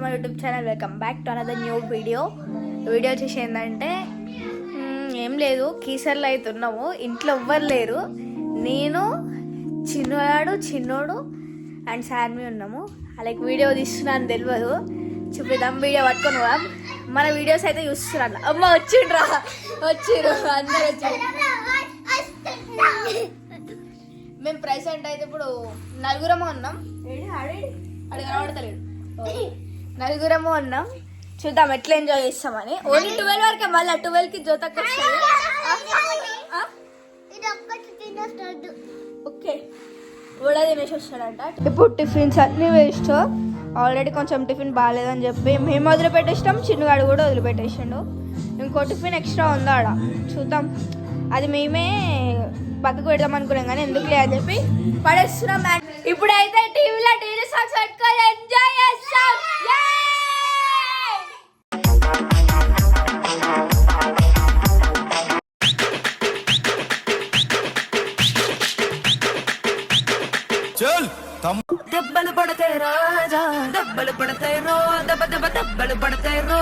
My YouTube channel. Welcome back to another new video వచ్చేసి ఏంటంటే ఏం లేదు, కీసర్లో అయితే ఉన్నాము. ఇంట్లో ఎవ్వరు లేరు, నేను చిన్నోడు అండ్ శాన్వి ఉన్నాము. అలాగే వీడియో తీస్తున్నాను తెలియదు, చూపిద్దాం. వీడియో పట్టుకొని మన వీడియోస్ అయితే చూస్తున్నాను. అమ్మ వచ్చిండ్రు అందరు వచ్చారు. మేము ప్రెసెంట్ అయితే ఇప్పుడు నలుగురము ఉన్నాం. అది కనబడతలేడు. నలుగురము ఉన్నాం. చూద్దాం ఎట్లా ఎంజాయ్ చేస్తామని. ఓన్లీ 12 వరకే, మళ్ళీ 12కి జ్యోతకు వస్తుంది. ఓకే, కూడా తినేసి వస్తాడంట. ఇప్పుడు టిఫిన్స్ అన్నీ వేస్ట్. ఆల్రెడీ కొంచెం టిఫిన్ బాగాలేదని చెప్పి మేము వదిలిపెట్టేసినాం, చిన్నగాడు కూడా వదిలిపెట్టేసిండు. ఇంకో టిఫిన్ ఎక్స్ట్రా ఉందా ఆడ, చూద్దాం. అది మేమే పక్కకు పెడదాం అనుకున్నాం కానీ ఎందుకులే అని చెప్పి పడేస్తున్నాం. ఇప్పుడైతే టీవీలో టీవీ సాంగ్స్ పెట్టుకొని ఎంజాయ్ చేస్తాం. దెబ్బలు పడతాయి రాజా, దెబ్బలు పడతాయి రో, దెబ్బ దెబ్బ దెబ్బలు పడతాయి రో.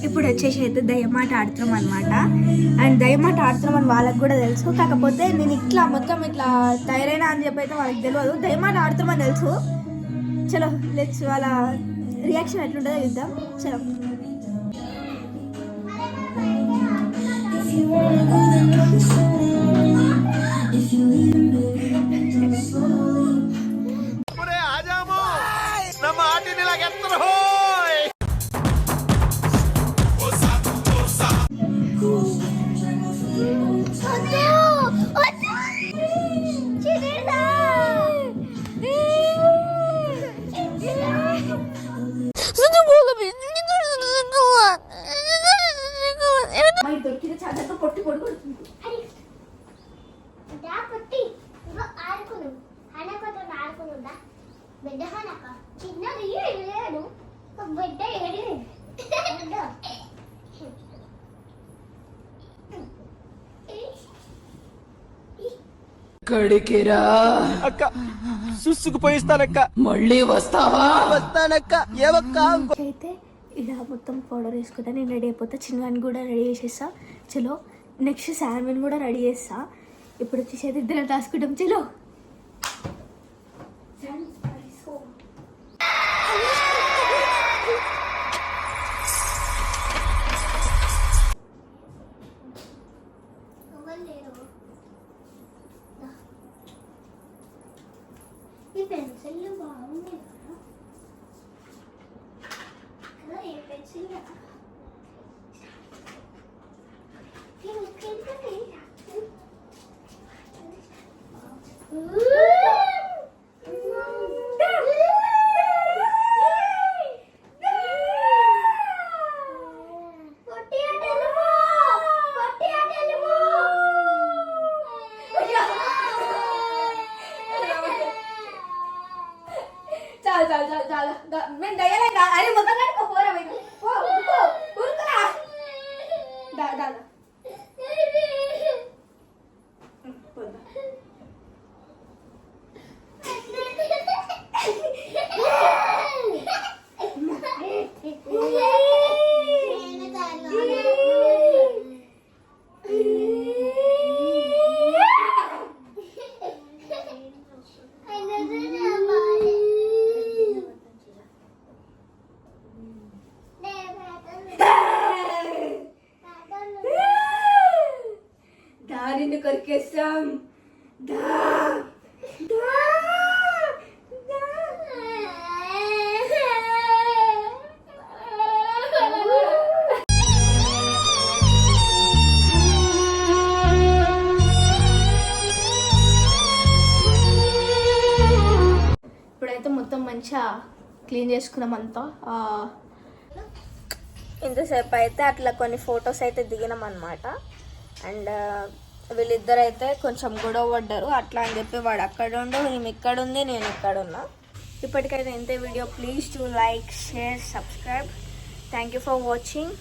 ఇప్పుడు వచ్చేసి అయితే దయ్యమాట ఆడుతున్నాం అనమాట. అండ్ దయ్యమాట ఆడుతున్నాం అని వాళ్ళకి కూడా తెలుసు, కాకపోతే నేను ఇట్లా మొత్తం ఇట్లా తయారైనా అని చెప్పి అయితే వాళ్ళకి తెలియదు. దయ్యమాట ఆడుతున్నామని తెలుసు. చలో లెట్స్, వాళ్ళ రియాక్షన్ ఎట్లుంటుందో చూద్దాం. చలో. కడికిరా అక్క, సుసుకుపోయిస్తానక్క. మళ్ళీ వస్తావా? వస్తానక్క. ఏవక్క? అయితే ఇలా మొత్తం పౌడర్ వేసుకుంటా నేను రెడీ అయిపోతా. చిన్నవాడిని కూడా రెడీ చేసేస్తా. చలో, నెక్స్ట్ శాన్విని కూడా రెడీ చేస్తా. ఇప్పుడు వచ్చేసి ఇద్దరం రాసుకుంటాం. చలో. ఈ పెన్సిల్ బాగుంది కదా, ఏ పెన్సిల్ చాలా మేము దయ్యాలే. అరే మొత్తం కట్టుకోపోరా, ఊరుకురా. మంచిగా క్లీన్ చేసుకున్నాం అంతా. ఇంతసేపు అయితే అట్లా కొన్ని ఫొటోస్ అయితే దిగినాం అనమాట. అండ్ వీళ్ళిద్దరు అయితే కొంచెం గొడవ పడ్డారు. అట్లా అని చెప్పి వాడు అక్కడ ఉండు, మేము ఇక్కడ ఉంది, నేను ఇక్కడ ఉన్నా. ఇప్పటికైతే ఇంతే video. Please to like, share, subscribe. Thank you for watching.